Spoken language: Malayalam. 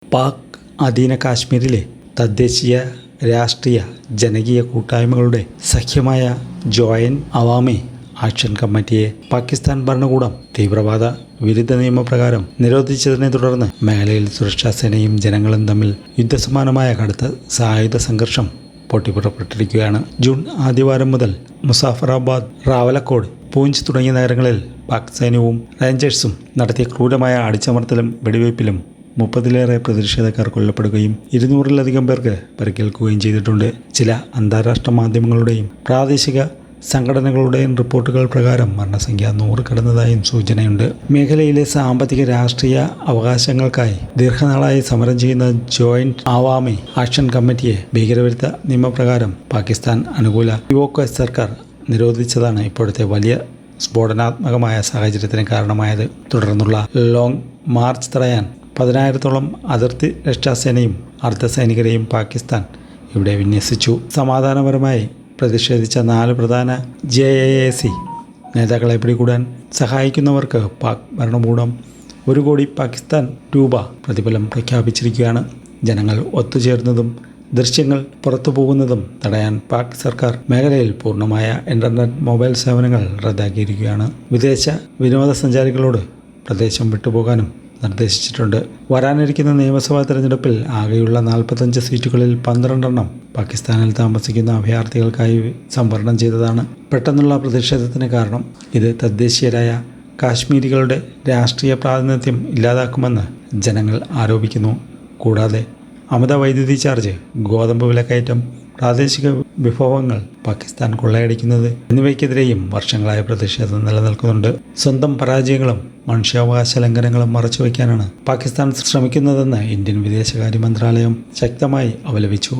പാക് അധീന കാശ്മീരിലെ തദ്ദേശീയ രാഷ്ട്രീയ ജനകീയ കൂട്ടായ്മകളുടെ സഖ്യമായ ജോയിന്റ് അവാമി ആക്ഷൻ കമ്മിറ്റിയെ പാകിസ്ഥാൻ ഭരണകൂടം തീവ്രവാദ വിരുദ്ധ നിയമപ്രകാരം നിരോധിച്ചതിനെ തുടർന്ന് മേഖലയിൽ സുരക്ഷാ സേനയും ജനങ്ങളും തമ്മിൽ യുദ്ധസമാനമായ കടുത്ത സായുധ സംഘർഷം പൊട്ടിപ്പുറപ്പെട്ടിരിക്കുകയാണ്. ജൂൺ ആദ്യവാരം മുതൽ മുസാഫറാബാദ്, റാവലക്കോട്, പൂഞ്ച് തുടങ്ങിയ നഗരങ്ങളിൽ പാക് സൈന്യവും റേഞ്ചേഴ്സും നടത്തിയ ക്രൂരമായ അടിച്ചമർത്തലും വെടിവയ്പ്പിലും 30-ലേറെ പ്രതിഷേധക്കാർ കൊല്ലപ്പെടുകയും 200-ലധികം പേർക്ക് പരിക്കേൽക്കുകയും ചെയ്തിട്ടുണ്ട്. ചില അന്താരാഷ്ട്ര മാധ്യമങ്ങളുടെയും പ്രാദേശിക സംഘടനകളുടെയും റിപ്പോർട്ടുകൾ പ്രകാരം മരണസംഖ്യ 100 കടന്നതായും സൂചനയുണ്ട്. മേഖലയിലെ സാമ്പത്തിക രാഷ്ട്രീയ അവകാശങ്ങൾക്കായി ദീർഘനാളായി സമരം ചെയ്യുന്ന ജോയിന്റ് അവാമി ആക്ഷൻ കമ്മിറ്റിയെ ഭീകരവിരുദ്ധ നിയമപ്രകാരം പാകിസ്ഥാൻ അനുകൂല POK സർക്കാർ നിരോധിച്ചതാണ് ഇപ്പോഴത്തെ വലിയ സ്ഫോടനാത്മകമായ സാഹചര്യത്തിന് കാരണമായത്. തുടർന്നുള്ള ലോങ് മാർച്ച് തടയാൻ 10,000-ഓളം അതിർത്തി രക്ഷാസേനയും അർദ്ധസൈനികരെയും പാകിസ്ഥാൻ ഇവിടെ വിന്യസിച്ചു. സമാധാനപരമായി പ്രതിഷേധിച്ച 4 പ്രധാന JAAC നേതാക്കളെ പിടികൂടാൻ സഹായിക്കുന്നവർക്ക് പാക് ഭരണകൂടം 1 കോടി പാകിസ്ഥാൻ രൂപ പ്രതിഫലം പ്രഖ്യാപിച്ചിരിക്കുകയാണ്. ജനങ്ങൾ ഒത്തുചേർന്നതും ദൃശ്യങ്ങൾ പുറത്തു പോകുന്നതും തടയാൻ പാക് സർക്കാർ മേഖലയിൽ പൂർണ്ണമായ ഇൻ്റർനെറ്റ് മൊബൈൽ സേവനങ്ങൾ റദ്ദാക്കിയിരിക്കുകയാണ്. വിദേശ വിനോദസഞ്ചാരികളോട് പ്രദേശം വിട്ടുപോകാനും നിർദ്ദേശിച്ചിട്ടുണ്ട്. വരാനിരിക്കുന്ന നിയമസഭാ തെരഞ്ഞെടുപ്പിൽ ആകെയുള്ള 45 സീറ്റുകളിൽ 12 പാകിസ്ഥാനിൽ താമസിക്കുന്ന അഭയാർത്ഥികൾക്കായി സംവരണം ചെയ്തതാണ്. പെട്ടെന്നുള്ള പ്രതിഷേധത്തിന് കാരണം ഇത് തദ്ദേശീയരായ കാശ്മീരികളുടെ രാഷ്ട്രീയ പ്രാതിനിധ്യം ഇല്ലാതാക്കുമെന്ന് ജനങ്ങൾ ആരോപിക്കുന്നു. കൂടാതെ അമിത വൈദ്യുതി ചാർജ്, ഗോതമ്പ് വിലക്കയറ്റം, പ്രാദേശിക വിഭവങ്ങൾ പാകിസ്ഥാൻ കൊള്ളയടിക്കുന്നത് എന്നിവയ്ക്കെതിരെയും വർഷങ്ങളായ പ്രതിഷേധം നിലനിൽക്കുന്നുണ്ട്. സ്വന്തം പരാജയങ്ങളും മനുഷ്യാവകാശ ലംഘനങ്ങളും മറച്ചുവെക്കാനാണ് പാകിസ്ഥാൻ ശ്രമിക്കുന്നതെന്ന് ഇന്ത്യൻ വിദേശകാര്യ മന്ത്രാലയം ശക്തമായി അപലപിച്ചു.